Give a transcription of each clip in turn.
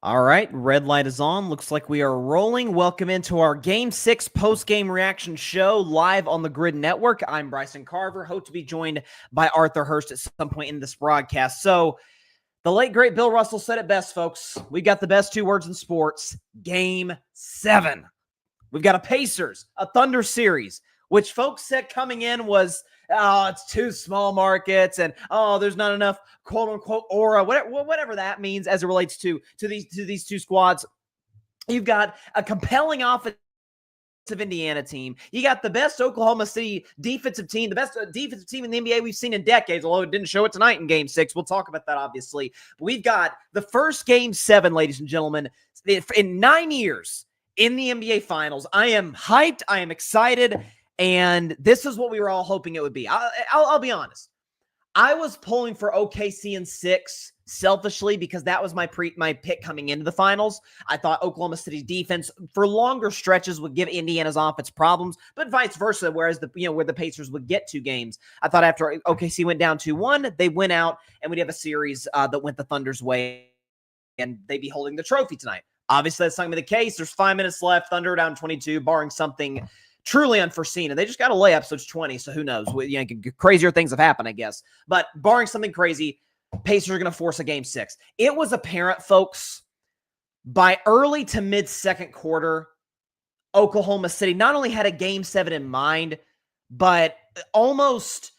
All right, red light is on. Looks like we are rolling. Welcome into our Game 6 post-game reaction show live on the Grid Network. I'm Bryson Carver, hope to be joined by Arthur Hurst at some point in this broadcast. So, the late, great Bill Russell said it best, folks. We've got the best two words in sports, Game 7. We've got a Pacers, a Thunder series, which folks said coming in was, oh, it's too small markets, and oh, there's not enough quote unquote aura, whatever that means as it relates to these two squads. You've got a compelling offensive Indiana team. You got the best Oklahoma City defensive team, the best defensive team in the NBA we've seen in decades, although it didn't show it tonight in Game 6. We'll talk about that, obviously. But we've got the first Game 7, ladies and gentlemen, in 9 years in the NBA Finals. I am hyped. I am excited. And this is what we were all hoping it would be. I'll be honest. I was pulling for OKC in 6 selfishly because that was my pick coming into the finals. I thought Oklahoma City's defense for longer stretches would give Indiana's offense problems, but vice versa. Whereas where the Pacers would get 2 games, I thought after OKC went down 2-1, they went out and we'd have a series that went the Thunder's way, and they'd be holding the trophy tonight. Obviously, that's not going to be the case. There's 5 minutes left. Thunder down 22, barring something truly unforeseen. And they just got a layup, so it's 20. So who knows? Crazier things have happened, I guess. But barring something crazy, Pacers are going to force a Game 6. It was apparent, folks, by early to mid-second quarter, Oklahoma City not only had a Game 7 in mind, but almost...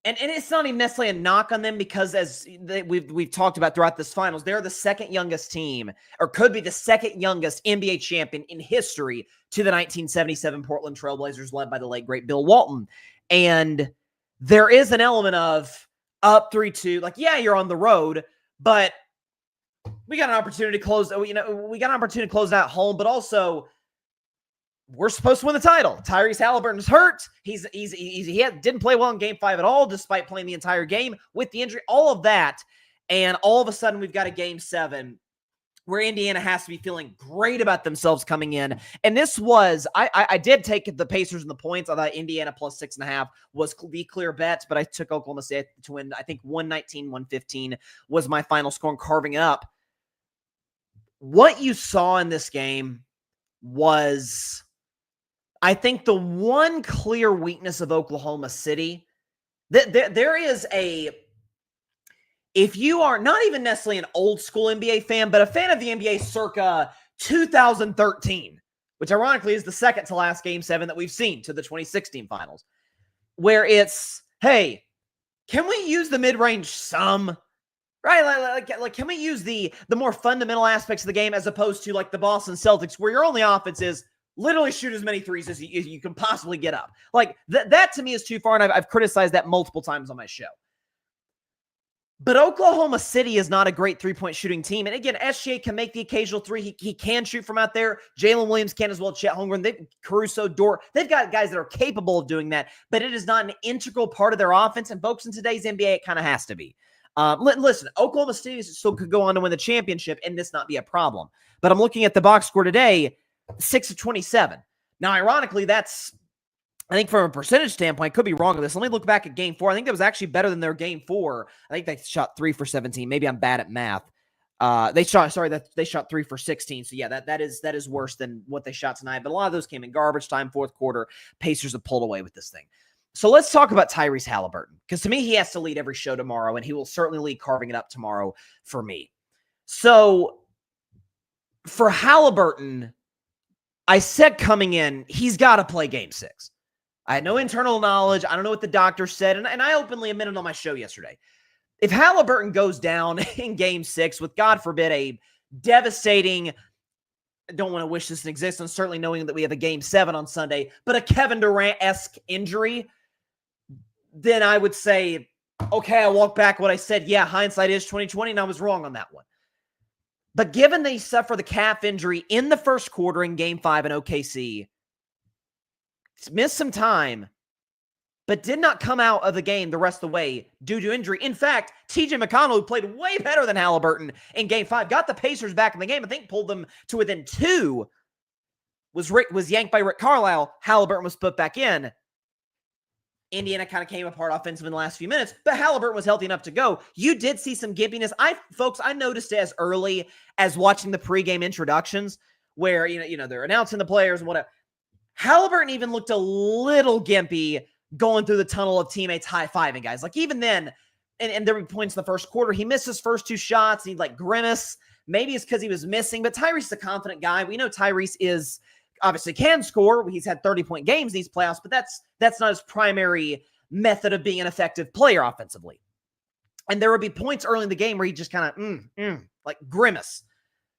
And it's not even necessarily a knock on them because we've talked about throughout this finals, they're the second youngest team, or could be the second youngest NBA champion in history to the 1977 Portland Trailblazers led by the late, great Bill Walton. And there is an element of up 3-2, like, yeah, you're on the road, but we got an opportunity to close, we got an opportunity to close out home, but also we're supposed to win the title. Tyrese Halliburton's hurt. He didn't play well in Game 5 at all, despite playing the entire game with the injury, all of that. And all of a sudden, we've got a Game 7 where Indiana has to be feeling great about themselves coming in. And this was, I did take the Pacers and the points. I thought Indiana plus 6.5 was the clear bet, but I took Oklahoma State to win. I think 119-115 was my final score and carving it up. What you saw in this game was, I think, the one clear weakness of Oklahoma City, there is if you are not even necessarily an old school NBA fan, but a fan of the NBA circa 2013, which ironically is the second to last Game 7 that we've seen to the 2016 finals, where it's, hey, can we use the mid-range some? Right? Like, can we use the more fundamental aspects of the game as opposed to like the Boston Celtics, where your only offense is literally shoot as many threes as you can possibly get up. Like, that to me is too far, and I've criticized that multiple times on my show. But Oklahoma City is not a great three-point shooting team. And again, SGA can make the occasional three. He can shoot from out there. Jalen Williams can as well. Chet Holmgren, Caruso, Dort. They've got guys that are capable of doing that, but it is not an integral part of their offense. And folks, in today's NBA, it kind of has to be. Listen, Oklahoma City still could go on to win the championship and this not be a problem. But I'm looking at the box score today, 6 of 27. Now, ironically, that's, I think from a percentage standpoint, I could be wrong on this. Let me look back at Game 4. I think that was actually better than their Game 4. I think they shot 3 for 17. Maybe I'm bad at math. They shot 3 for 16. So yeah, that is worse than what they shot tonight. But a lot of those came in garbage time, fourth quarter. Pacers have pulled away with this thing. So let's talk about Tyrese Halliburton, because to me, he has to lead every show tomorrow, and he will certainly lead carving it up tomorrow for me. So for Halliburton, I said coming in, he's got to play Game 6. I had no internal knowledge. I don't know what the doctor said, and I openly admitted on my show yesterday. If Halliburton goes down in Game 6 with, God forbid, a devastating, I don't want to wish this in existence, certainly knowing that we have a Game 7 on Sunday, but a Kevin Durant-esque injury, then I would say, okay, I walk back what I said. Yeah, hindsight is 2020, and I was wrong on that one. But given they suffer the calf injury in the first quarter in Game 5 in OKC, missed some time, but did not come out of the game the rest of the way due to injury. In fact, TJ McConnell, who played way better than Halliburton in Game 5, got the Pacers back in the game. I think pulled them to within 2, was yanked by Rick Carlisle. Halliburton was put back in. Indiana kind of came apart offensively in the last few minutes, but Halliburton was healthy enough to go. You did see some gimpiness. I noticed it as early as watching the pregame introductions where, they're announcing the players and whatever. Halliburton even looked a little gimpy going through the tunnel of teammates high-fiving guys. Like even then, and there were points in the first quarter, he missed his first 2 shots. He'd like grimace. Maybe it's because he was missing, but Tyrese's a confident guy. We know Tyrese is obviously can score. He's had 30-point games in these playoffs, but that's not his primary method of being an effective player offensively. And there would be points early in the game where he just kind of like grimace.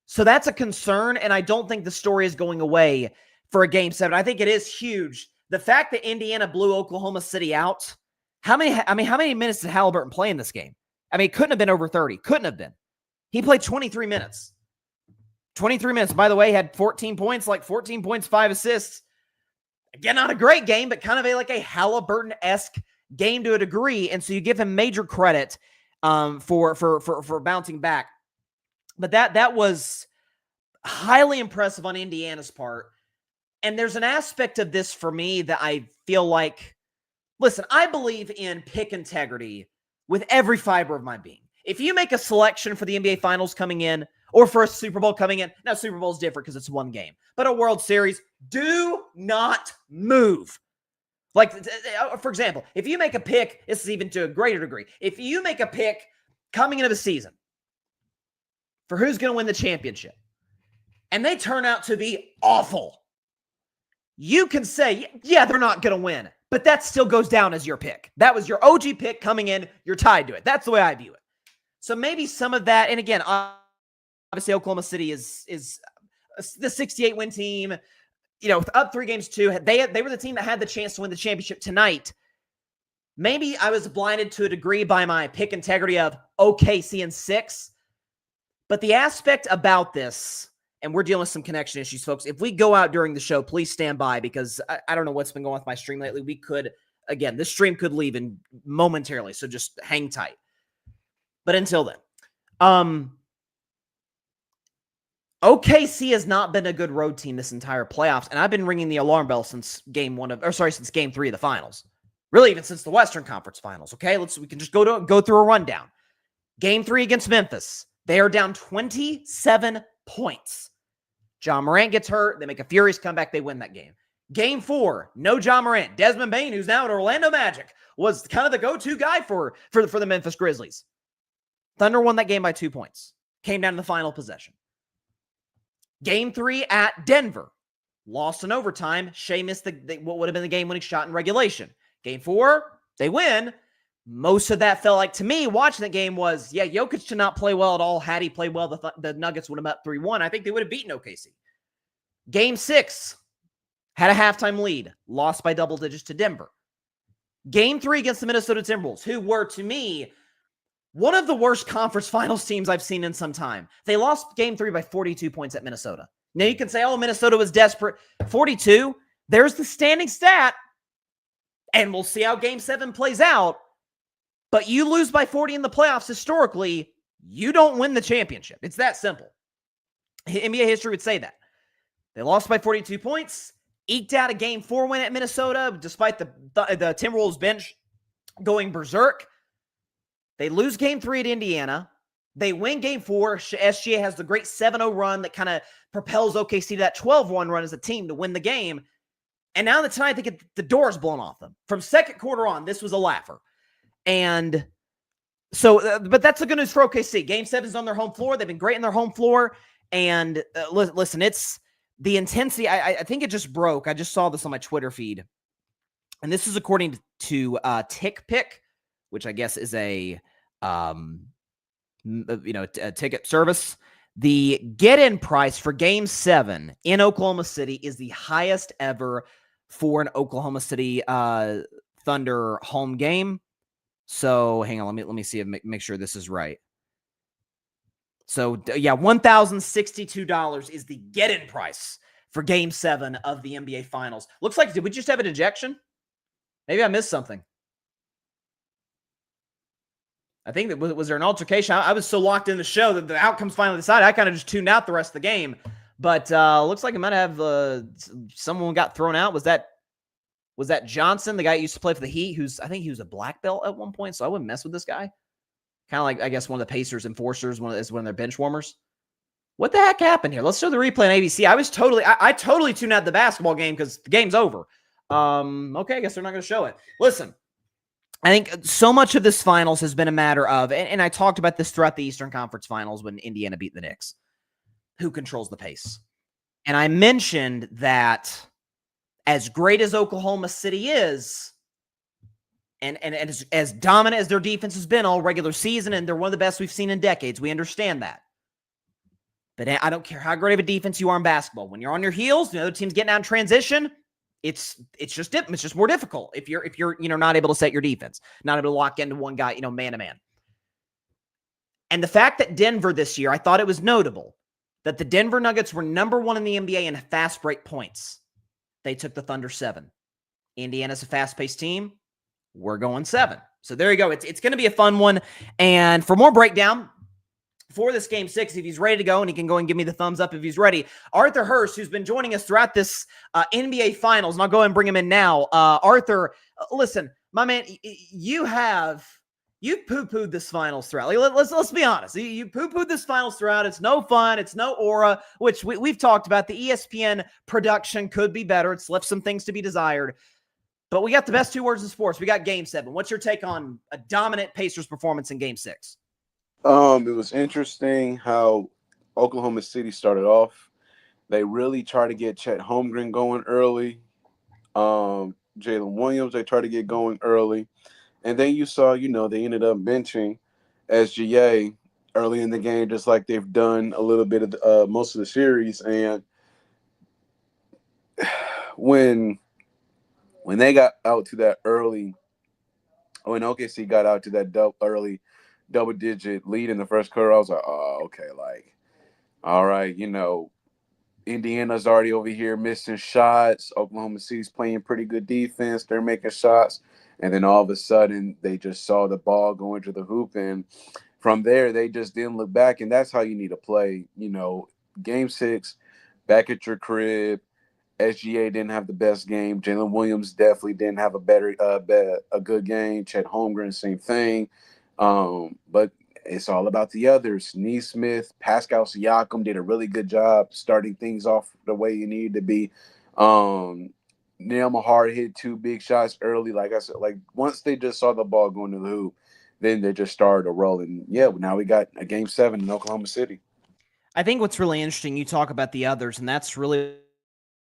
So that's a concern, and I don't think the story is going away for a Game 7. I think it is huge. The fact that Indiana blew Oklahoma City out, how many minutes did Halliburton play in this game? I mean, it couldn't have been over 30. Couldn't have been. He played 23 minutes. 23 minutes. By the way, had 14 points, 5 assists. Again, not a great game, but kind of a Halliburton-esque game to a degree. And so you give him major credit for bouncing back. But that was highly impressive on Indiana's part. And there's an aspect of this for me that I feel like, listen, I believe in pick integrity with every fiber of my being. If you make a selection for the NBA Finals coming in, or for a Super Bowl coming in, now Super Bowl is different because it's one game, but a World Series, do not move. Like, for example, if you make a pick, this is even to a greater degree, if you make a pick coming into the season for who's going to win the championship, and they turn out to be awful, you can say, yeah, they're not going to win, but that still goes down as your pick. That was your OG pick coming in. You're tied to it. That's the way I view it. So maybe some of that, and again, obviously Oklahoma City is the 68-win team, up 3-2. They were the team that had the chance to win the championship tonight. Maybe I was blinded to a degree by my pick integrity of OKC in 6. But the aspect about this, and we're dealing with some connection issues, folks. If we go out during the show, please stand by because I don't know what's been going on with my stream lately. This stream could leave momentarily, so just hang tight. But until then, OKC has not been a good road team this entire playoffs, and I've been ringing the alarm bell since Game 3 of the finals. Really, even since the Western Conference Finals. Okay, we can just go through a rundown. Game 3 against Memphis, they are down 27 points. John Morant gets hurt. They make a furious comeback. They win that game. Game 4, no John Morant. Desmond Bane, who's now at Orlando Magic, was kind of the go-to guy for the Memphis Grizzlies. Thunder won that game by 2 points. Came down to the final possession. Game 3 at Denver. Lost in overtime. Shea missed what would have been the game-winning shot in regulation. Game 4, they win. Most of that felt like, to me, watching the game was, Jokic did not play well at all. Had he played well, the Nuggets would have been up 3-1. I think they would have beaten OKC. Game 6, had a halftime lead. Lost by double digits to Denver. Game 3 against the Minnesota Timberwolves, who were, to me, one of the worst conference finals teams I've seen in some time. They lost Game 3 by 42 points at Minnesota. Now you can say, Minnesota was desperate. 42, there's the standing stat. And we'll see how Game 7 plays out. But you lose by 40 in the playoffs historically, you don't win the championship. It's that simple. NBA history would say that. They lost by 42 points, eked out a Game 4 win at Minnesota, despite the Timberwolves bench going berserk. They lose Game 3 at Indiana. They win Game 4. SGA has the great 7-0 run that kind of propels OKC to that 12-1 run as a team to win the game. And now that tonight they get the doors blown off them. From second quarter on, this was a laugher. And so, but that's the good news for OKC. Game 7's on their home floor. They've been great in their home floor. And listen, it's the intensity. I think it just broke. I just saw this on my Twitter feed. And this is according to TickPick, which I guess is a ticket service. The get-in price for Game 7 in Oklahoma City is the highest ever for an Oklahoma City Thunder home game. So hang on, let me see, make sure this is right. So $1,062 is the get-in price for Game 7 of the NBA Finals. Looks like, did we just have an ejection? Maybe I missed something. I think that was there an altercation? I was so locked in the show that the outcome's finally decided. I kind of just tuned out the rest of the game. But looks like it might have someone got thrown out. Was that Was that Johnson, the guy who used to play for the Heat, I think he was a black belt at one point, so I wouldn't mess with this guy. Kind of like, I guess, one of the Pacers enforcers, one of their bench warmers. What the heck happened here? Let's show the replay on ABC. I totally tuned out the basketball game because the game's over. Okay, I guess they're not going to show it. Listen, I think so much of this finals has been a matter of, and I talked about this throughout the Eastern Conference Finals when Indiana beat the Knicks. Who controls the pace? And I mentioned that as great as Oklahoma City is, and as dominant as their defense has been all regular season, and they're one of the best we've seen in decades, we understand that. But I don't care how great of a defense you are in basketball. When you're on your heels, the other team's getting out in transition, it's just more difficult if you're not able to set your defense, not able to lock into one guy, man to man. And the fact that Denver this year, I thought it was notable that the Denver Nuggets were number 1 in the NBA in fast break points. They took the Thunder 7. Indiana's a fast-paced team. We're going 7. So there you go. It's going to be a fun one. And for more breakdown for this Game 6, if he's ready to go, and he can go and give me the thumbs up if he's ready, Arthur Hurst, who's been joining us throughout this NBA Finals, and I'll go and bring him in now. Arthur, listen, my man, you poo-pooed this finals throughout. Like, let's be honest. You poo-pooed this finals throughout. It's no fun. It's no aura, which we've talked about. The ESPN production could be better. It's left some things to be desired. But we got the best 2 words in sports. We got Game 7. What's your take on a dominant Pacers performance in Game 6? It was interesting how Oklahoma City started off. They really tried to get Chet Holmgren going early. Jalen Williams, they tried to get going early. And then you saw, they ended up benching SGA early in the game, just like they've done a little bit of most of the series. And when they got out to that early, when OKC got out to that early double-digit lead in the first quarter, I was like, oh, okay, like, all right, Indiana's already over here missing shots. Oklahoma City's playing pretty good defense. They're making shots. And then all of a sudden, they just saw the ball go into the hoop. And from there, they just didn't look back. And that's how you need to play. Game 6, back at your crib. SGA didn't have the best game. Jalen Williams definitely didn't have a good game. Chet Holmgren, same thing. But it's all about the others. Nesmith, Pascal Siakam did a really good job starting things off the way you need to be. Neil Mahar hit 2 big shots early. Like I said, like once they just saw the ball going to the hoop, then they just started to roll. And yeah, now we got a Game 7 in Oklahoma City. I think what's really interesting, you talk about the others, and that's really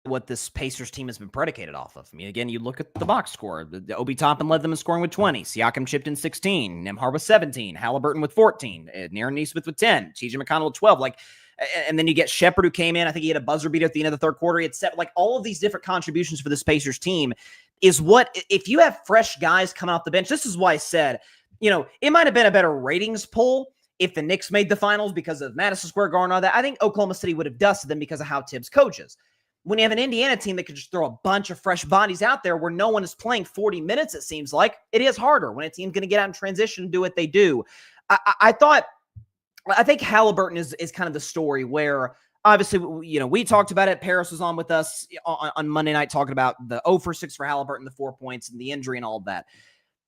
what this Pacers team has been predicated off of. I mean, again, you look at the box score. Obi Toppin led them in scoring with 20. Siakam chipped in 16. Nembhard with 17. Halliburton with 14. Aaron Nesmith with 10. TJ McConnell with 12. And then you get Shepherd, who came in. I think he had a buzzer beater at the end of the third quarter. He had set all of these different contributions for this Pacers team is what, if you have fresh guys coming off the bench, this is why I said, it might have been a better ratings poll if the Knicks made the finals because of Madison Square Garden and all that. I think Oklahoma City would have dusted them because of how Tibbs coaches. When you have an Indiana team that could just throw a bunch of fresh bodies out there where no one is playing 40 minutes, it seems like, it is harder when a team's going to get out in transition and do what they do. I think Halliburton is kind of the story where, obviously, we talked about it. Paris was on with us on Monday night talking about the 0 for 6 for Halliburton, the 4 points, and the injury and all of that.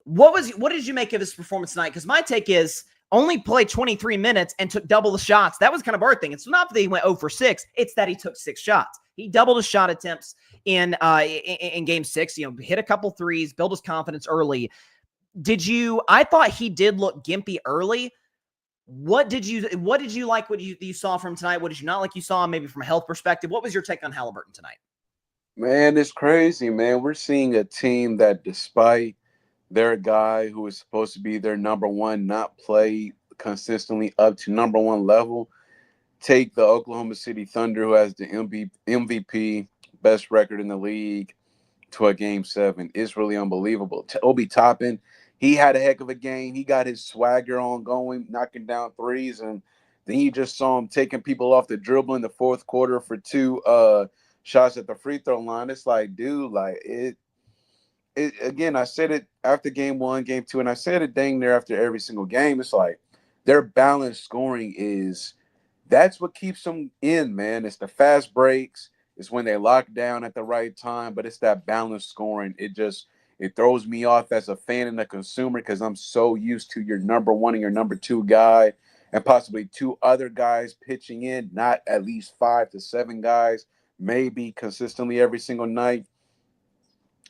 What did you make of his performance tonight? Because my take is only played 23 minutes and took double the shots. That was kind of our thing. It's not that he went 0 for 6. It's that he took 6 shots. He doubled his shot attempts in Game 6. Hit a couple threes, built his confidence early. I thought he did look gimpy early. What did you like what you saw from tonight? What did you not like you saw maybe from a health perspective? What was your take on Halliburton tonight? Man, it's crazy, man. We're seeing a team that, despite their guy who is supposed to be their number one, not play consistently up to number one level, take the Oklahoma City Thunder, who has the MVP, best record in the league, to a Game 7. It's really unbelievable. Obi Toppin, he had a heck of a game. He got his swagger on going, knocking down threes, and then you just saw him taking people off the dribble in the fourth quarter for 2 shots at the free throw line. It's like, dude, like it again, I said it after Game 1, Game 2, and I said it dang near after every single game. It's like their balanced scoring that's what keeps them in, man. It's the fast breaks. It's when they lock down at the right time, but it's that balanced scoring. It throws me off as a fan and a consumer because I'm so used to your number one and your number two guy and possibly two other guys pitching in, not at least 5 to 7 guys, maybe consistently every single night.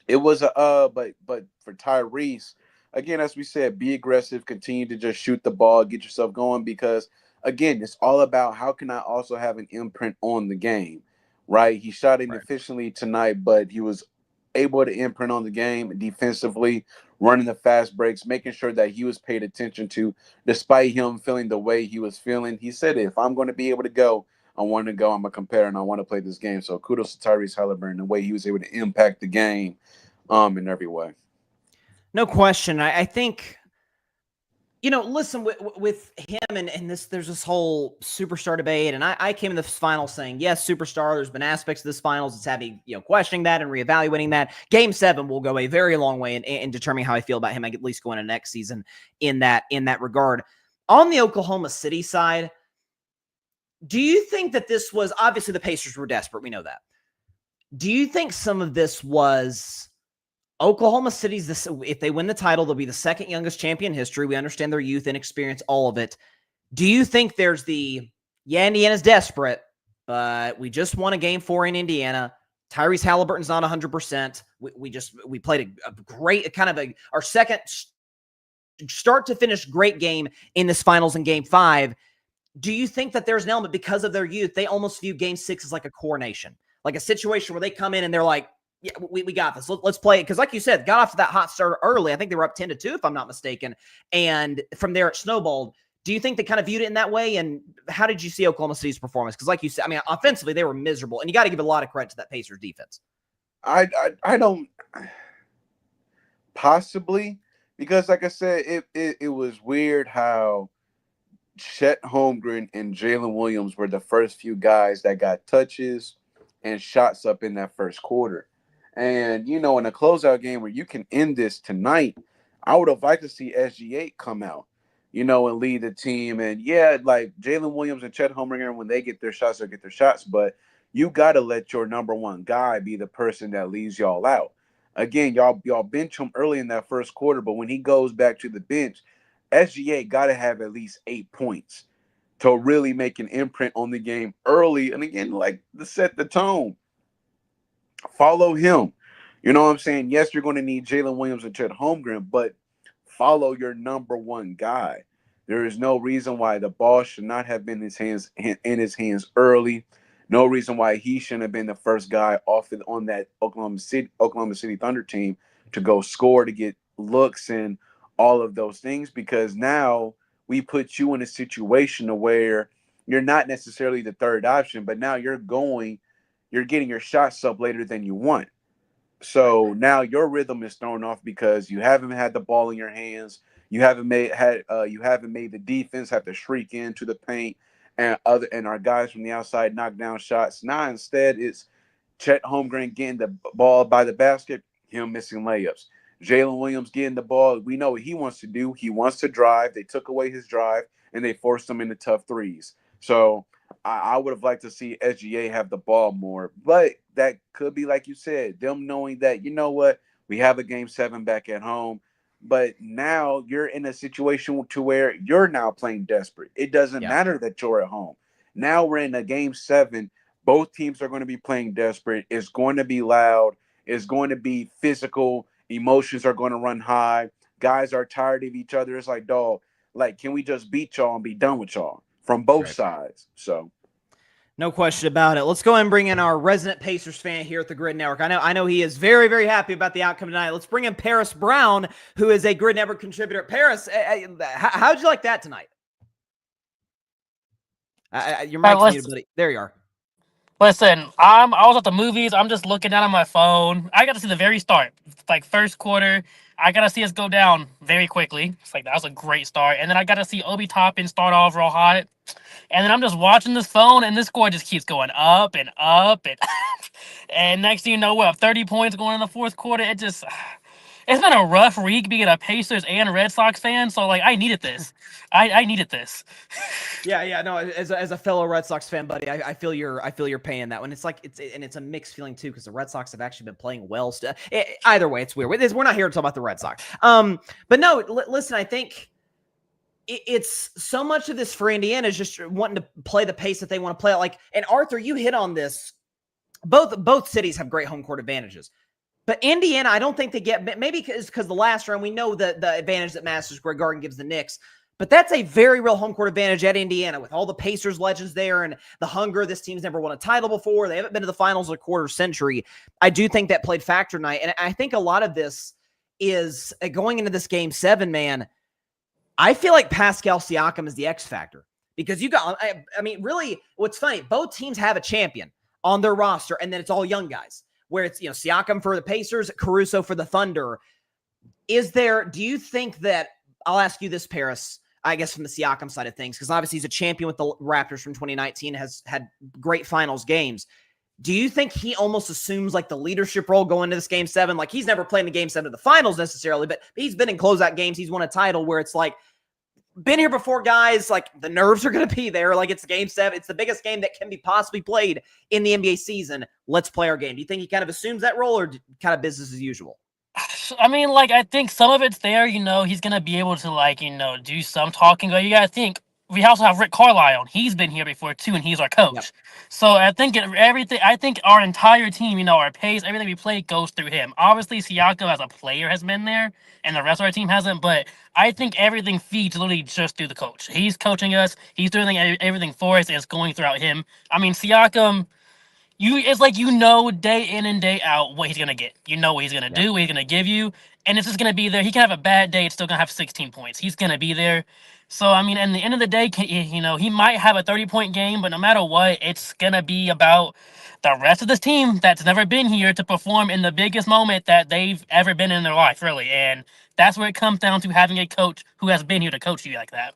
It was a but for Tyrese, again, as we said, be aggressive, continue to just shoot the ball, get yourself going because again, it's all about how can I also have an imprint on the game, right? He shot inefficiently tonight, but he was able to imprint on the game defensively, running the fast breaks, making sure that he was paid attention to, despite him feeling the way he was feeling. He said, if I'm going to be able to go, I want to go. I'm a competitor and I want to play this game. So kudos to Tyrese Halliburton, the way he was able to impact the game in every way. No question. I think, listen, with him and this, there's this whole superstar debate. And I came in the final saying, yes, superstar. There's been aspects of this finals that's had me, questioning that and reevaluating that. Game 7 will go a very long way in determining how I feel about him, at least going into next season in that regard. On the Oklahoma City side, do you think that this was, obviously the Pacers were desperate. We know that. Do you think some of this was Oklahoma City's, if they win the title, they'll be the second youngest champion in history. We understand their youth, inexperience, all of it. Do you think there's Indiana's desperate, but we just won a game 4 in Indiana. Tyrese Halliburton's not 100%. We played a great our second start to finish great game in this finals in game 5. Do you think that there's an element because of their youth? They almost view game 6 as like a coronation, like a situation where they come in and they're like, yeah, we got this. Let's play it. Because like you said, got off to that hot start early. I think they were up 10-2, if I'm not mistaken. And from there, it snowballed. Do you think they kind of viewed it in that way? And how did you see Oklahoma City's performance? Because like you said, I mean, offensively, they were miserable. And you got to give a lot of credit to that Pacers defense. I don't possibly, because like I said, it was weird how Chet Holmgren and Jalen Williams were the first few guys that got touches and shots up in that first quarter. And, in a closeout game where you can end this tonight, I would have liked to see SGA come out, and lead the team. And, yeah, like Jalen Williams and Chet Holmgren, when they get their shots, they'll get their shots. But you got to let your number one guy be the person that leads y'all out. Again, y'all bench him early in that first quarter, but when he goes back to the bench, SGA got to have at least 8 points to really make an imprint on the game early. And again, like to set the tone. Follow him. You know what I'm saying? Yes, you're going to need Jalen Williams and Chet Holmgren, but follow your number one guy. There is no reason why the ball should not have been in his hands early. No reason why he shouldn't have been the first guy on that Oklahoma City Thunder team to go score, to get looks and all of those things, because now we put you in a situation where you're not necessarily the third option, but now you're getting your shots up later than you want. So now your rhythm is thrown off because you haven't had the ball in your hands. You haven't made the defense have to shriek into the paint and our guys from the outside knock down shots. Now instead it's Chet Holmgren getting the ball by the basket, him missing layups. Jalen Williams getting the ball. We know what he wants to do. He wants to drive. They took away his drive and they forced him into tough threes. So I would have liked to see SGA have the ball more, but that could be, like you said, them knowing that, we have a game 7 back at home, but now you're in a situation to where you're now playing desperate. It doesn't matter that you're at home. Now we're in a game 7. Both teams are going to be playing desperate. It's going to be loud. It's going to be physical. Emotions are going to run high. Guys are tired of each other. It's like, dog, can we just beat y'all and be done with y'all? From both sides. So no question about it. Let's go ahead and bring in our resident Pacers fan here at the Grid Network. I know he is very, very happy about the outcome tonight. Let's bring in Paris Brown, who is a Grid Network contributor. Paris, how'd you like that tonight? Your mic's muted, buddy. There you are. Listen, I was at the movies. I'm just looking down on my phone. I got to see the very start, like first quarter. I got to see us go down very quickly. It's like that was a great start, and then I got to see Obi Toppin start off real hot, and then I'm just watching this phone, and this score just keeps going up and up, and and next thing you know, we're up 30 points going in the fourth quarter. it's been a rough week being a Pacers and Red Sox fan. So like, I needed this. I needed this. Yeah, no. As a fellow Red Sox fan, buddy, I feel your pain in that one. It's like it's a mixed feeling too because the Red Sox have actually been playing well. Either way, it's weird. We're not here to talk about the Red Sox. But no, listen, I think it's so much of this for Indiana is just wanting to play the pace that they want to play. Like, and Arthur, you hit on this. Both cities have great home court advantages. But Indiana, I don't think they get, maybe because the last round, we know the advantage that Madison Square Garden gives the Knicks. But that's a very real home court advantage at Indiana with all the Pacers legends there and the hunger. This team's never won a title before. They haven't been to the finals in a quarter century. I do think that played factor tonight. And I think a lot of this is going into this game 7, man. I feel like Pascal Siakam is the X factor because you got, I mean, really, what's funny, both teams have a champion on their roster, and then it's all young guys, where it's, Siakam for the Pacers, Caruso for the Thunder. Do you think that, I'll ask you this, Paris, I guess from the Siakam side of things, because obviously he's a champion with the Raptors from 2019, has had great finals games. Do you think he almost assumes like the leadership role going into this game 7? Like he's never played in the game 7 of the finals necessarily, but he's been in closeout games. He's won a title where it's like, been here before, guys. Like the nerves are going to be there. Like it's game 7. It's the biggest game that can be possibly played in the NBA season. Let's play our game. Do you think he kind of assumes that role or kind of business as usual? I mean, like, I think some of it's there, he's going to be able to, like, do some talking. But you got to think, we also have Rick Carlisle. He's been here before, too, and he's our coach. Yep. So I think our entire team, our pace, everything we play goes through him. Obviously, Siakam as a player has been there, and the rest of our team hasn't. But I think everything feeds literally just through the coach. He's coaching us. He's doing everything for us, and it's going throughout him. I mean, Siakam... It's like day in and day out what he's gonna get. You know what he's gonna do, what he's gonna give you, and it's just gonna be there. He can have a bad day, it's still gonna have 16 points. He's gonna be there. So I mean, at the end of the day, he might have a 30-point game, but no matter what, it's gonna be about the rest of this team that's never been here to perform in the biggest moment that they've ever been in their life, really. And that's where it comes down to having a coach who has been here to coach you like that.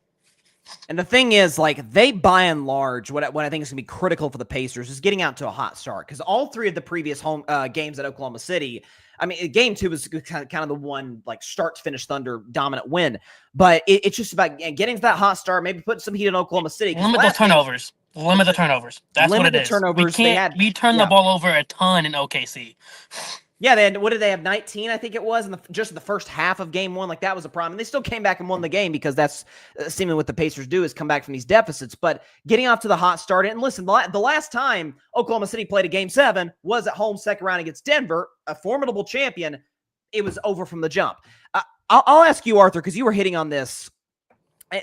And the thing is, like, they by and large, what I think is going to be critical for the Pacers is getting out to a hot start. Because all 3 of the previous home games at Oklahoma City, I mean, game 2 was kind of the one, like, start to finish Thunder dominant win. But it's just about getting to that hot start, maybe putting some heat in Oklahoma City. Limit the turnovers. Limit the turnovers. That's what it is. Turnovers. We turned the ball over a ton in OKC. Yeah, what did they have? 19, I think it was, in just the first half of game 1. Like, that was a problem. And they still came back and won the game because that's seemingly what the Pacers do is come back from these deficits. But getting off to the hot start, and listen, the last time Oklahoma City played a game 7 was at home, second round against Denver, a formidable champion. It was over from the jump. I'll ask you, Arthur, because you were hitting on this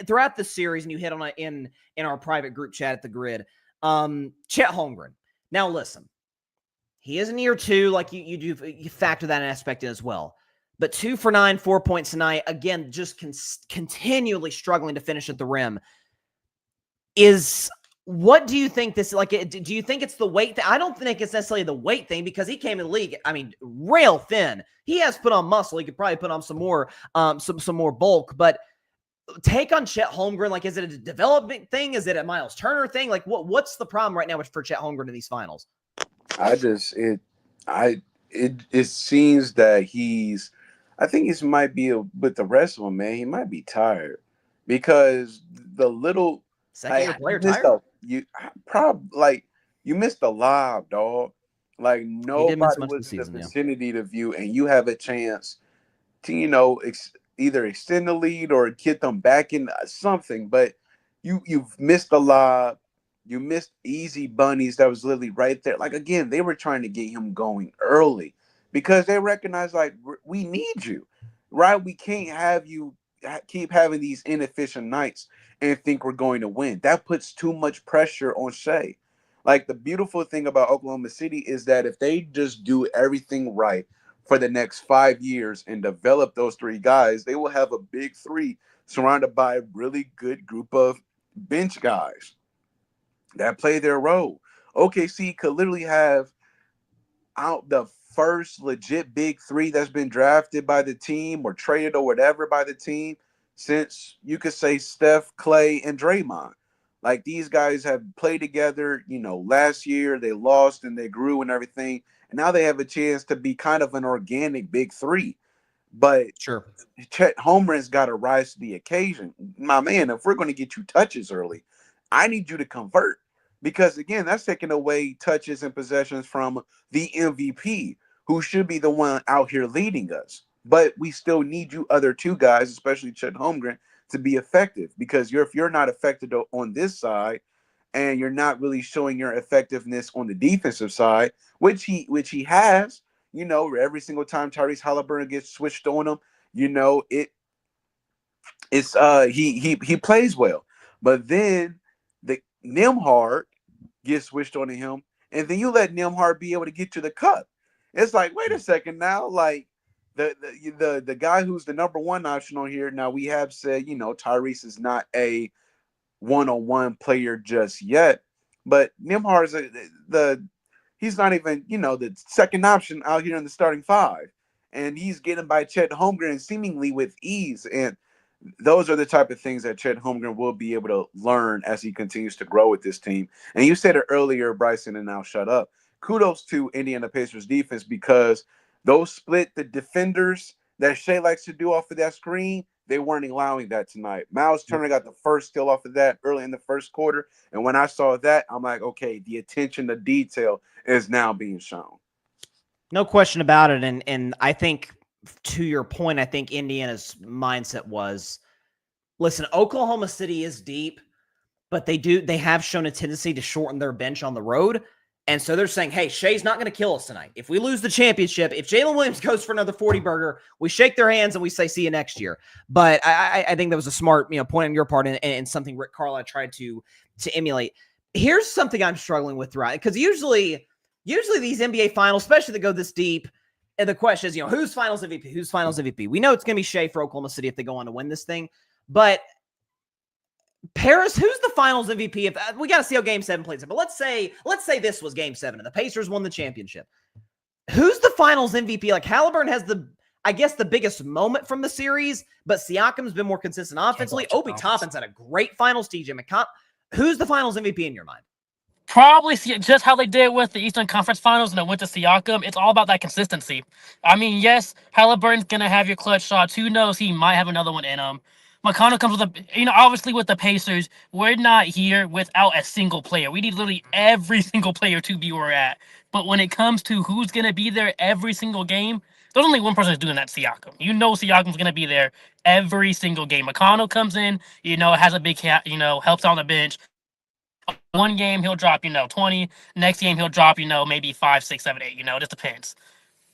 throughout the series, and you hit on it in our private group chat at the Grid. Chet Holmgren. Now, listen. He is in year 2, like you factor that aspect in as well. But 2 for 9, 4 points tonight. Again, just continually struggling to finish at the rim. What do you think this, like, do you think it's the weight thing? I don't think it's necessarily the weight thing because he came in the league, I mean, rail thin. He has put on muscle. He could probably put on some more bulk. But take on Chet Holmgren, like, is it a development thing? Is it a Miles Turner thing? Like, what's the problem right now for Chet Holmgren in these finals? It seems that I think he might be with the rest of them, man. He might be tired because the little second-year player tired. You missed a lob, dog. Like nobody was in the vicinity of you, and you have a chance to either extend the lead or get them back in something. But you've missed a lob. You missed easy bunnies that was literally right there. Like, again, they were trying to get him going early because they recognize, like, we need you, right? We can't have you keep having these inefficient nights and think we're going to win. That puts too much pressure on Shea. Like, the beautiful thing about Oklahoma City is that if they just do everything right for the next 5 years and develop those 3 guys, they will have a big 3 surrounded by a really good group of bench guys that play their role. OKC could literally have out the first legit big 3 that's been drafted by the team or traded or whatever by the team since, you could say, Steph, Clay, and Draymond. Like, these guys have played together, last year they lost and they grew and everything. And now they have a chance to be kind of an organic big 3. but Sure. Chet Holmgren's got to rise to the occasion. My man, if we're going to get you touches early, I need you to convert. Because, again, that's taking away touches and possessions from the MVP, who should be the one out here leading us. But we still need you other two guys, especially Chet Holmgren, to be effective. Because if you're not effective on this side and you're not really showing your effectiveness on the defensive side, which he has, every single time Tyrese Halliburton gets switched on him, he plays well. But then the Nembhard gets switched on to him, and then you let Nembhard be able to get to the cup. It's like, wait a second now, like the guy who's the number one option on here. Now we have said, Tyrese is not a one-on-one player just yet, but Nembhard's he's not even, the second option out here in the starting five, and he's getting by Chet Holmgren seemingly with ease. And those are the type of things that Chet Holmgren will be able to learn as he continues to grow with this team. And you said it earlier, Bryson, and now shut up. Kudos to Indiana Pacers defense, because those split the defenders that Shea likes to do off of that screen, they weren't allowing that tonight. Miles Turner got the first steal off of that early in the first quarter. And when I saw that, I'm like, okay, the attention to detail is now being shown. No question about it. And I think, to your point, I think Indiana's mindset was, listen, Oklahoma City is deep, but they have shown a tendency to shorten their bench on the road. And so they're saying, hey, Shea's not going to kill us tonight. If we lose the championship, if Jalen Williams goes for another 40-burger, we shake their hands and we say, see you next year. But I think that was a smart point on your part, and something Rick Carlisle tried to emulate. Here's something I'm struggling with throughout, because usually these NBA finals, especially that go this deep, and the question is, who's finals MVP? Who's finals MVP? We know it's going to be Shea for Oklahoma City if they go on to win this thing. But Paris, who's the finals MVP? If we got to see how Game 7 plays out. But let's say this was Game 7 and the Pacers won the championship. Who's the finals MVP? Like, Halliburton has the biggest moment from the series, but Siakam's been more consistent offensively. Obi Toppin's had a great finals. TJ McConnell. Who's the finals MVP in your mind? Probably just how they did with the Eastern Conference Finals and it went to Siakam. It's all about that consistency. I mean, yes, Halliburton's going to have your clutch shots. Who knows? He might have another one in him. McConnell comes with obviously with the Pacers, we're not here without a single player. We need literally every single player to be where we're at. But when it comes to who's going to be there every single game, there's only one person who's doing that, Siakam. Siakam's going to be there every single game. McConnell comes in, has a big, helps on the bench. One game he'll drop 20. Next game he'll drop maybe 5, 6, 7, 8. It just depends.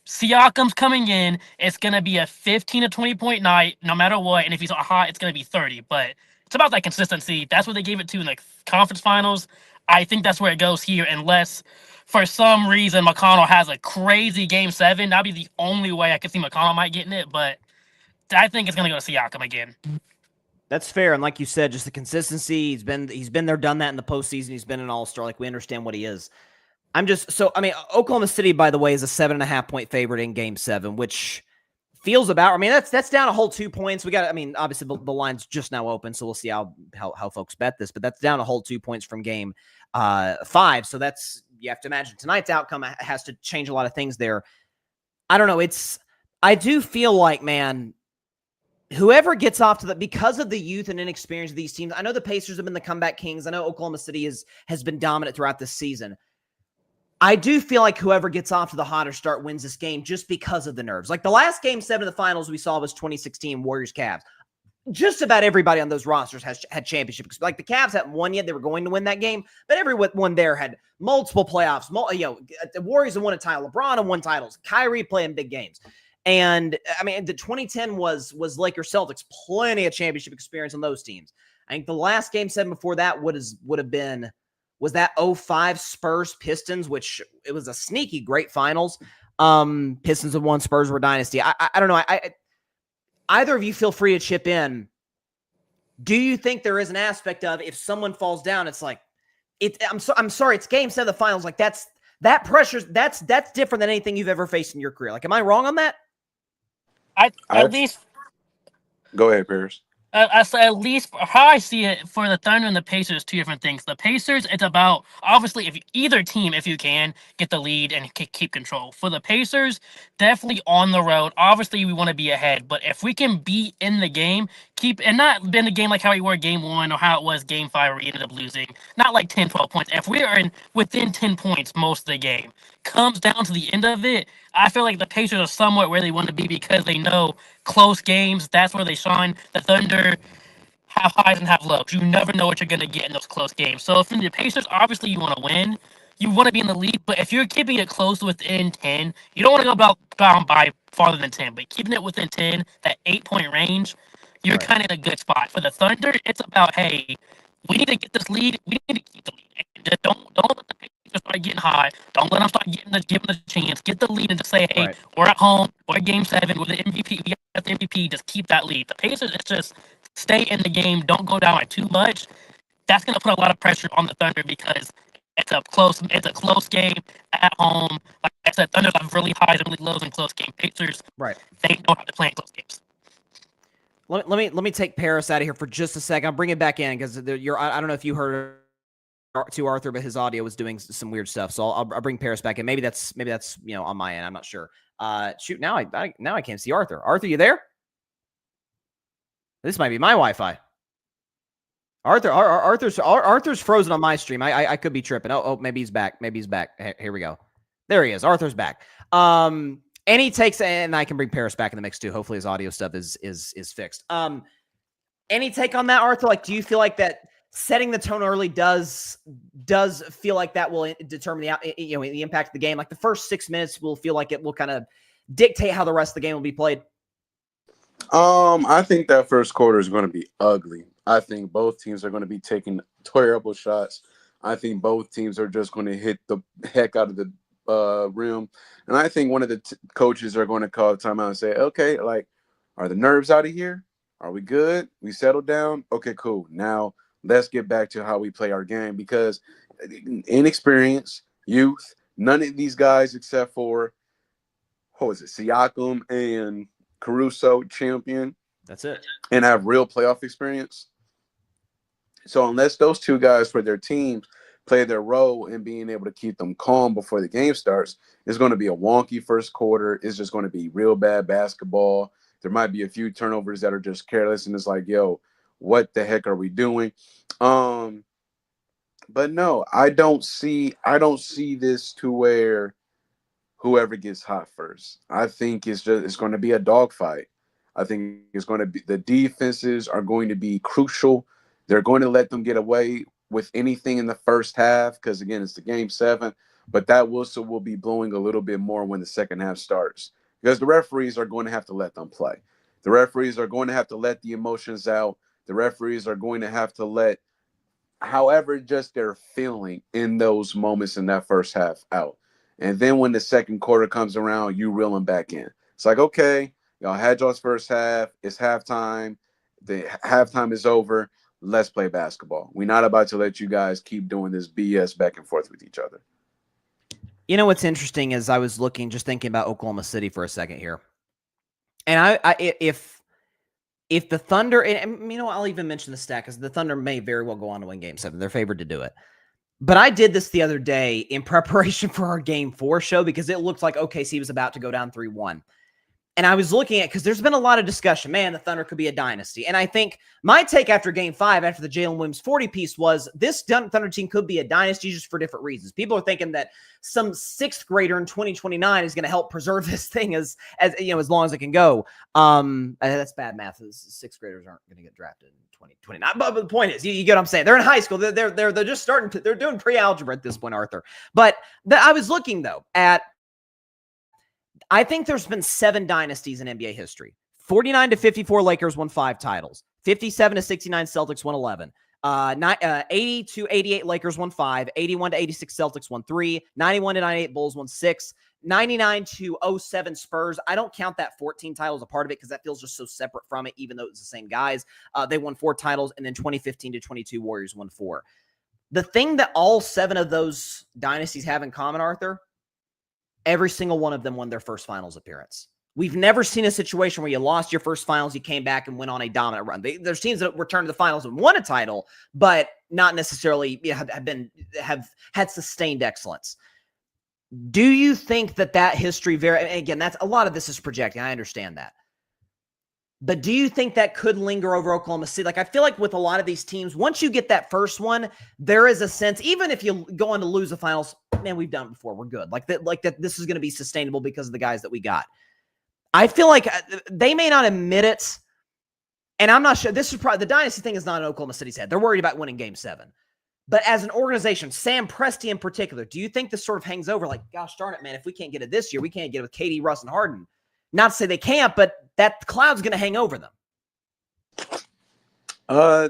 Siakam's coming in. It's gonna be a 15 to 20 point night, no matter what. And if he's hot, it's gonna be 30. But it's about that consistency. That's what they gave it to in the conference finals. I think that's where it goes here, unless for some reason McConnell has a crazy Game 7. That'd be the only way I could see McConnell might get in it. But I think it's gonna go to Siakam again. That's fair, and like you said, just the consistency. He's been there, done that in the postseason. He's been an all-star. Like, we understand what he is. Oklahoma City, by the way, is a 7.5-point favorite in Game 7, which feels about. That's down a whole 2 points. We got. Obviously the line's just now open, so we'll see how folks bet this. But that's down a whole 2 points from Game 5. So you have to imagine tonight's outcome has to change a lot of things there. I don't know. I do feel like, man, whoever gets off to because of the youth and inexperience of these teams. I know the Pacers have been the comeback kings. I know Oklahoma City has been dominant throughout this season. I do feel like whoever gets off to the hotter start wins this game just because of the nerves. Like, the last Game 7 of the finals we saw was 2016 Warriors-Cavs. Just about everybody on those rosters had championship. Like, the Cavs hadn't won yet. They were going to win that game. But everyone there had multiple playoffs. The Warriors have won a title. LeBron have won titles. Kyrie playing big games. And, the 2010 was Lakers-Celtics. Plenty of championship experience on those teams. I think the last Game 7 before that would have been... was that 05 Spurs Pistons, which it was a sneaky great finals. Pistons have won, Spurs were dynasty. I don't know. Either of you feel free to chip in. Do you think there is an aspect of, if someone falls down, it's like, I'm sorry, it's Game 7 of the finals. Like, that pressure, that's different than anything you've ever faced in your career. Like, am I wrong on that? At least. Go ahead, Paris. At least how I see it for the Thunder and the Pacers, two different things. The Pacers, it's about obviously if either team, if you can get the lead and keep control. For the Pacers, definitely on the road. Obviously, we want to be ahead, but if we can be in the game, keep and not be in the game like how we were game 1 or how it was game 5 where we ended up losing. Not like 10, 12 points. If we are within 10 points most of the game, comes down to the end of it, I feel like the Pacers are somewhat where they want to be because they know close games, that's where they shine. The Thunder have highs and have lows. You never know what you're going to get in those close games. So if in the Pacers, obviously you want to win. You want to be in the lead, but if you're keeping it close within 10, you don't want to go down by farther than 10, but keeping it within 10, that 8-point range, you're Right. kind of in a good spot. For the Thunder, it's about, hey, we need to get this lead. We need to keep the lead. And just don't let the Pacers start getting high. Don't let them start giving the chance. Get the lead and just say, hey, Right. we're at home. We're at game 7. We're the MVP. We got the MVP. Just keep that lead. The Pacers, it's just stay in the game. Don't go down by too much. That's going to put a lot of pressure on the Thunder because it's a close game at home. Like I said, Thunder have really highs and really lows in close game. Pacers, Right. they know how to play in close games. Let me take Paris out of here for just a second. I'll bring it back in because I don't know if you heard to Arthur, but his audio was doing some weird stuff. So I'll bring Paris back in. Maybe that's on my end. I'm not sure. Shoot, now I can't see Arthur. Arthur, you there? This might be my Wi-Fi. Arthur's frozen on my stream. I could be tripping. Oh, maybe he's back. Here we go. There he is. Arthur's back. Any takes, and I can bring Paris back in the mix too. Hopefully his audio stuff is fixed. Any take on that, Arthur? Like, do you feel like that setting the tone early does feel like that will determine the impact of the game? Like the first 6 minutes will feel like it will kind of dictate how the rest of the game will be played. I think that first quarter is going to be ugly. I think both teams are going to be taking terrible shots. I think both teams are just going to hit the heck out of the rim. And I think one of the coaches are going to call a timeout and say, okay, like, are the nerves out of here? Are we good? We settled down? Okay, cool. Now let's get back to how we play our game because inexperience, youth, none of these guys except for, Siakam and Caruso champion. That's it. And have real playoff experience. So unless those two guys for their teams play their role in being able to keep them calm before the game starts, it's going to be a wonky first quarter. It's just going to be real bad basketball. There might be a few turnovers that are just careless, and it's like, yo, what the heck are we doing? But no, I don't see this to where whoever gets hot first. I think it's going to be a dogfight. I think it's going to be the defenses are going to be crucial. They're going to let them get away with anything in the first half because, again, it's the game 7. But that whistle will be blowing a little bit more when the second half starts because the referees are going to have to let them play. The referees are going to have to let the emotions out. The referees are going to have to let however just they're feeling in those moments in that first half out. And then when the second quarter comes around, you reel them back in. It's like, okay, y'all had y'all's first half. It's halftime. The halftime is over. Let's play basketball. We're not about to let you guys keep doing this BS back and forth with each other. You know what's interesting is I was just thinking about Oklahoma City for a second here. And if the Thunder, and I'll even mention the stat because the Thunder may very well go on to win Game 7. They're favored to do it. But I did this the other day in preparation for our Game 4 show because it looked like OKC was about to go down 3-1. And I was looking at, because there's been a lot of discussion, man, the Thunder could be a dynasty. And I think my take after Game 5, after the Jalen Williams 40 piece was this Thunder team could be a dynasty just for different reasons. People are thinking that some 6th grader in 2029 is going to help preserve this thing as long as it can go. That's bad math. 6th graders aren't going to get drafted in 2029. But the point is, you get what I'm saying. They're in high school. They're just starting. They're doing pre-algebra at this point, Arthur. But I was looking, though, at I think there's been 7 dynasties in NBA history. 49-54 Lakers won 5 titles. 57-69 Celtics won 11. 80-88 Lakers won 5. 81-86 Celtics won 3. 91-98 Bulls won 6. 99-07 Spurs. I don't count that 14 title as a part of it because that feels just so separate from it, even though it's the same guys. They won 4 titles, and then 2015-22 Warriors won 4. The thing that all 7 of those dynasties have in common, Arthur, every single one of them won their first finals appearance. We've never seen a situation where you lost your first finals, you came back and went on a dominant run. There's teams that returned to the finals and won a title, but not necessarily have had sustained excellence. Do you think that history again, that's a lot of this is projecting. I understand that. But do you think that could linger over Oklahoma City? Like, I feel like with a lot of these teams, once you get that first one, there is a sense, even if you go on to lose the finals, man, we've done it before. We're good. Like that this is going to be sustainable because of the guys that we got. I feel like they may not admit it, and I'm not sure. This is probably the dynasty thing is not in Oklahoma City's head. They're worried about winning Game 7. But as an organization, Sam Presti in particular, do you think this sort of hangs over? Like, gosh darn it, man, if we can't get it this year, we can't get it with KD, Russ, and Harden. Not to say they can't, but that cloud's going to hang over them. Well,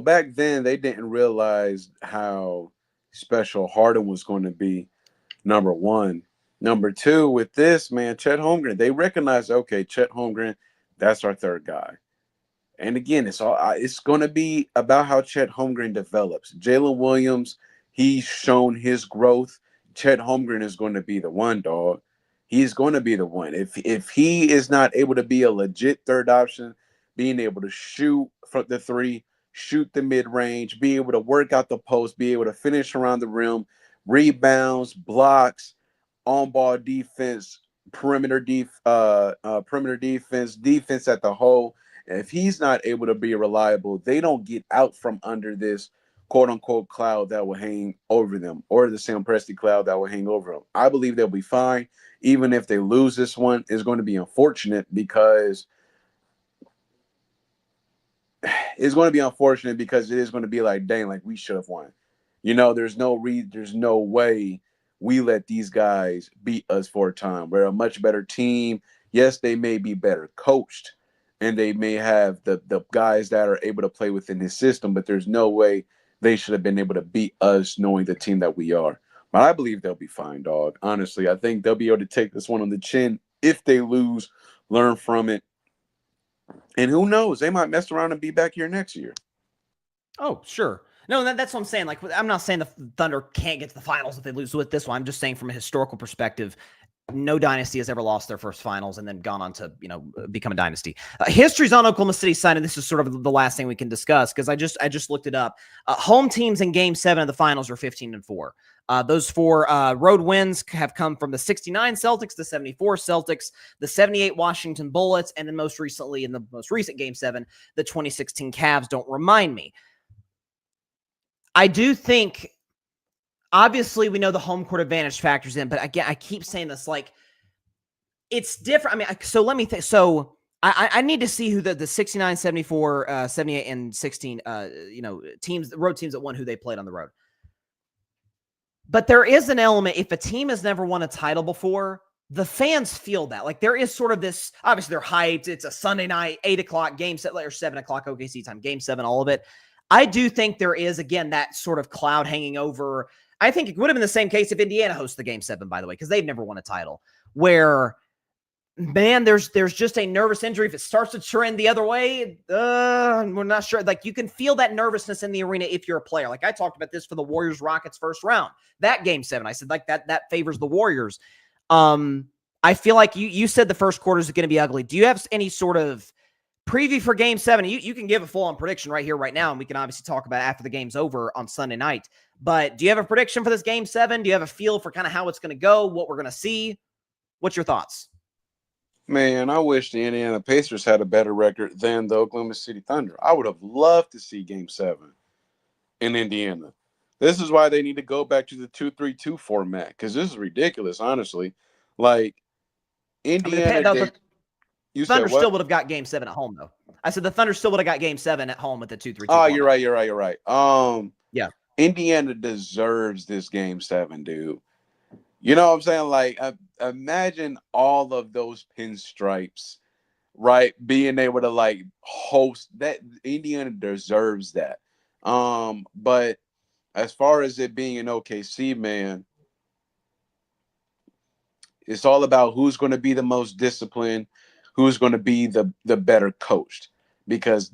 back then they didn't realize how special Harden was going to be. Number one. Number two, with this, man, Chet Holmgren, they recognize, okay, Chet Holmgren, that's our third guy. And again, it's going to be about how Chet Holmgren develops. Jalen Williams, he's shown his growth. Chet Holmgren is going to be the one, dog. He's going to be the one. If he is not able to be a legit third option, being able to shoot from the three, shoot the mid-range, be able to work out the post, be able to finish around the rim, rebounds, blocks, on-ball defense, perimeter defense at the hole. If he's not able to be reliable, they don't get out from under this quote-unquote cloud that will hang over them, or the Sam Presti cloud that will hang over them. I believe they'll be fine. Even if they lose this one, it's going to be unfortunate because it is going to be like, dang, like we should have won. You know, there's no way we let these guys beat us for a time. We're a much better team. Yes, they may be better coached, and they may have the guys that are able to play within his system, but there's no way they should have been able to beat us knowing the team that we are. But I believe they'll be fine, dog. Honestly, I think they'll be able to take this one on the chin. If they lose, learn from it. And who knows? They might mess around and be back here next year. Oh, sure. No, that's what I'm saying. Like, I'm not saying the Thunder can't get to the finals if they lose with this one. I'm just saying from a historical perspective, no dynasty has ever lost their first finals and then gone on to, become a dynasty. History's on Oklahoma City's side, and this is sort of the last thing we can discuss because I just looked it up. Home teams in Game 7 of the finals are 15-4. Those 4 road wins have come from the 69 Celtics, the 74 Celtics, the 78 Washington Bullets, and then most recently in the most recent Game 7, the 2016 Cavs. Don't remind me. I do think, obviously, we know the home court advantage factors in, but again, I keep saying this, like, it's different. I mean, so let me think. So I need to see who the 69, 74, 78, and 16, teams, the road teams that won, who they played on the road. But there is an element, if a team has never won a title before, the fans feel that. Like, there is sort of this, obviously, they're hyped. It's a Sunday night, 8 o'clock, game set, or 7 o'clock OKC time, Game 7, all of it. I do think there is, again, that sort of cloud hanging over. I think it would have been the same case if Indiana hosts the Game 7, by the way, because they've never won a title, where, man, there's just a nervous injury. If it starts to trend the other way, we're not sure. Like, you can feel that nervousness in the arena if you're a player. Like, I talked about this for the Warriors-Rockets first round. That Game 7, I said, like, that favors the Warriors. I feel like you said the first quarter is going to be ugly. Do you have any sort of preview for Game 7? You can give a full-on prediction right here, right now, and we can obviously talk about it after the game's over on Sunday night. But do you have a prediction for this Game 7? Do you have a feel for kind of how it's going to go, what we're going to see? What's your thoughts? Man, I wish the Indiana Pacers had a better record than the Oklahoma City Thunder. I would have loved to see Game 7 in Indiana. This is why they need to go back to the 2-3-2 format, because this is ridiculous, honestly. Like, Indiana... The Thunder still would have got Game 7 at home, though. I said the Thunder still would have got Game 7 at home with the 2-3-2. Oh, you're right. Yeah. Indiana deserves this Game 7, dude. You know what I'm saying? Like, imagine all of those pinstripes, right? Being able to, like, host that. Indiana deserves that. But as far as it being an OKC, man, it's all about who's going to be the most disciplined, who's going to be the better coached, because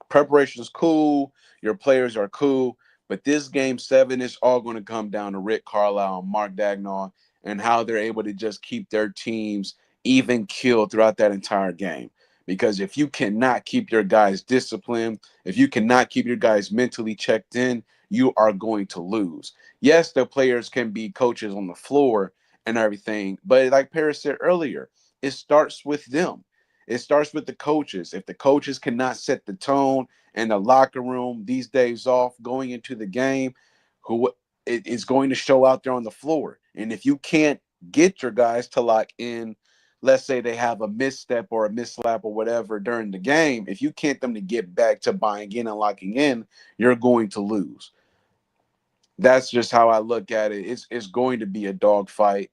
preparation is cool, your players are cool, but this Game 7 is all going to come down to Rick Carlisle and Mark Dagnall and how they're able to just keep their teams even killed throughout that entire game. Because if you cannot keep your guys disciplined, if you cannot keep your guys mentally checked in, you are going to lose. Yes, the players can be coaches on the floor and everything, but like Paris said earlier, it starts with them. It starts with the coaches. If the coaches cannot set the tone in the locker room these days off going into the game, who it is going to show out there on the floor. And if you can't get your guys to lock in, let's say they have a misstep or a mislap or whatever during the game, if you can't them to get back to buying in and locking in, you're going to lose. That's just how I look at it. It's going to be a dogfight.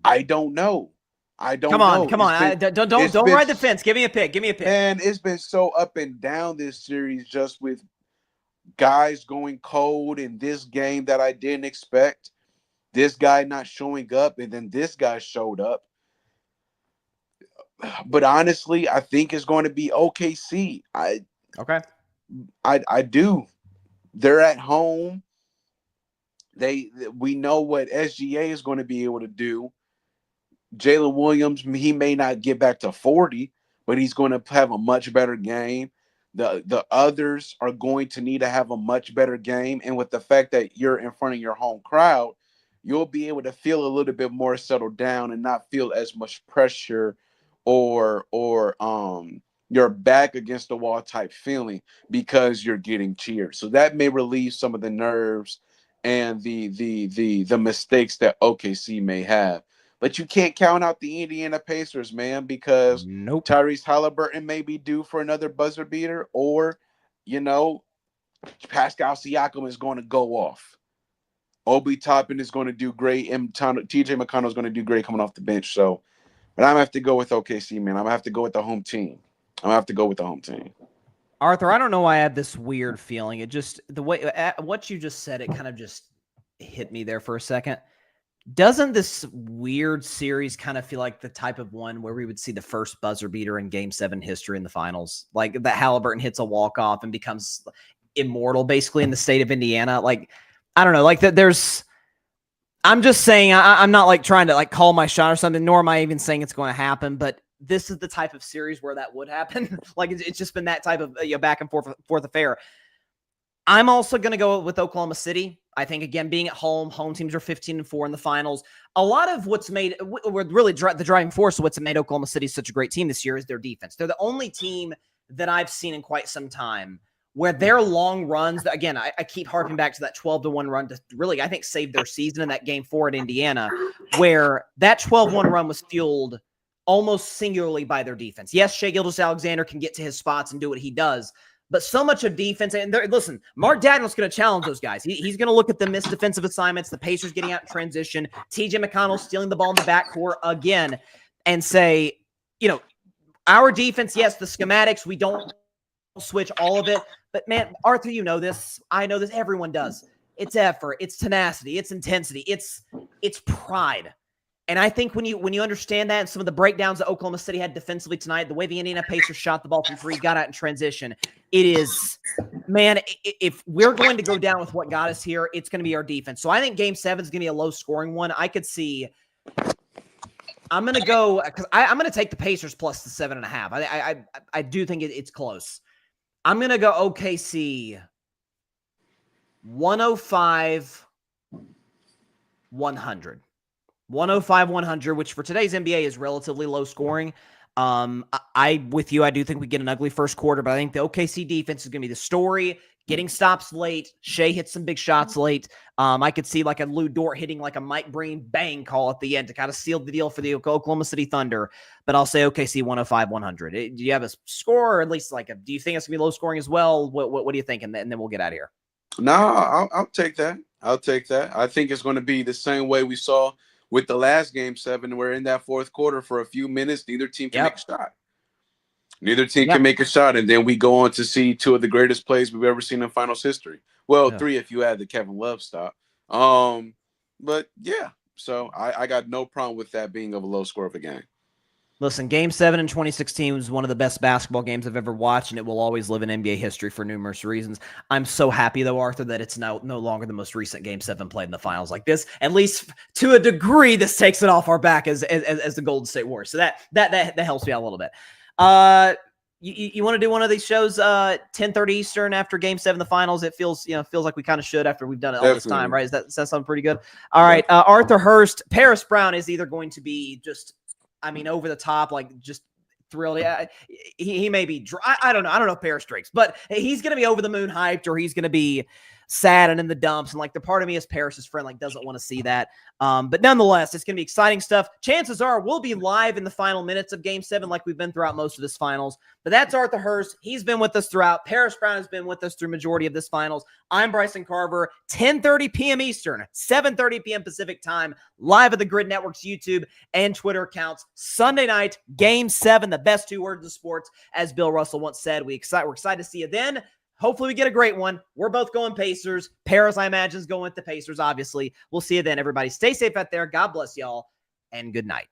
I don't know. I don't Come on, know. come on. Don't ride the fence. Give me a pick. Give me a pick. Man, it's been so up and down this series, just with guys going cold in this game that I didn't expect. This guy not showing up, and then this guy showed up. But honestly, I think it's going to be OKC. I do. They're at home. We know what SGA is going to be able to do. Jalen Williams, he may not get back to 40, but he's going to have a much better game. The others are going to need to have a much better game. And with the fact that you're in front of your home crowd, you'll be able to feel a little bit more settled down and not feel as much pressure or your back against the wall type feeling because you're getting cheered. So that may relieve some of the nerves and the mistakes that OKC may have. But you can't count out the Indiana Pacers, man, because Nope. Tyrese Halliburton may be due for another buzzer beater, or, Pascal Siakam is going to go off. Obi Toppin is going to do great, and TJ McConnell is going to do great coming off the bench. So, but I'm going to have to go with OKC, man. I'm going to have to go with the home team. Arthur, I don't know why I have this weird feeling. It just, the way, what you just said, it kind of just hit me there for a second. Doesn't this weird series kind of feel like the type of one where we would see the first buzzer beater in Game 7 history in the finals? Like that Halliburton hits a walk-off and becomes immortal, basically, in the state of Indiana. Like, I don't know. Like, I'm just saying, I'm not like trying to like call my shot or something, nor am I even saying it's going to happen, but this is the type of series where that would happen. Like, it's just been that type of back and forth affair. I'm also going to go with Oklahoma City. I think, again, being at home teams are 15-4 in the finals. A lot of what's made, really the driving force of what's made Oklahoma City such a great team this year is their defense. They're the only team that I've seen in quite some time where their long runs, again, I keep harping back to that 12-1 run to really, I think, save their season in that Game 4 at Indiana, where that 12-1 run was fueled almost singularly by their defense. Yes, Shai Gilgeous-Alexander can get to his spots and do what he does, but so much of defense, and listen, Mark Dagnall's going to challenge those guys. He's going to look at the missed defensive assignments, the Pacers getting out in transition, TJ McConnell stealing the ball in the backcourt again, and say, our defense, yes, the schematics, we don't switch all of it, but man, Arthur, you know this. I know this. Everyone does. It's effort. It's tenacity. It's intensity. It's pride. And I think when you understand that and some of the breakdowns that Oklahoma City had defensively tonight, the way the Indiana Pacers shot the ball from three, got out in transition, it is, man, if we're going to go down with what got us here, it's going to be our defense. So I think Game 7 is going to be a low-scoring one. I could see I'm going to go – because I'm going to take the Pacers plus the 7.5. I do think it's close. I'm going to go OKC 105-100. 105-100, which for today's NBA is relatively low scoring. With you, I do think we get an ugly first quarter, but I think the OKC defense is going to be the story. Getting stops late. Shai hits some big shots late. I could see like a Lou Dort hitting like a Mike Breen bang call at the end to kind of seal the deal for the Oklahoma City Thunder. But I'll say OKC 105-100. Do you have a score, or at least like do you think it's going to be low scoring as well? What do you think? And then we'll get out of here. No, I'll take that. I think it's going to be the same way we saw with the last Game 7, where in that fourth quarter for a few minutes, neither team can make a shot. Can make a shot, and then we go on to see two of the greatest plays we've ever seen in finals history. Well, three if you add the Kevin Love stop. But yeah, so I got no problem with that being of a low score of a game. Listen, Game 7 in 2016 was one of the best basketball games I've ever watched, and it will always live in NBA history for numerous reasons. I'm so happy, though, Arthur, that it's no longer the most recent Game 7 played in the finals like this. At least to a degree, this takes it off our back as the Golden State Warriors. So that helps me out a little bit. You want to do one of these shows 10:30 Eastern after Game 7 the finals? It feels like we kind of should after we've done it all this time, right? Does that sound pretty good? All right, Arthur Hurst, Paris Brown is either going to be just over the top, like just thrilled. He may be dry. I don't know. I don't know if Paris drinks, but he's going to be over the moon hyped, or he's going to be sad and in the dumps. And like the part of me as Paris's friend, like doesn't want to see that. But nonetheless, it's going to be exciting stuff. Chances are we'll be live in the final minutes of Game 7 like we've been throughout most of this finals. But that's Arthur Hurst. He's been with us throughout. Paris Brown has been with us through majority of this finals. I'm Bryson Carver, 10:30 p.m. Eastern, 7:30 p.m. Pacific time, live at the Grid Network's YouTube and Twitter accounts. Sunday night, Game 7, the best two words in sports, as Bill Russell once said. We're excited to see you then. Hopefully we get a great one. We're both going Pacers. Paris, I imagine, is going with the Pacers, obviously. We'll see you then, everybody. Stay safe out there. God bless y'all, and good night.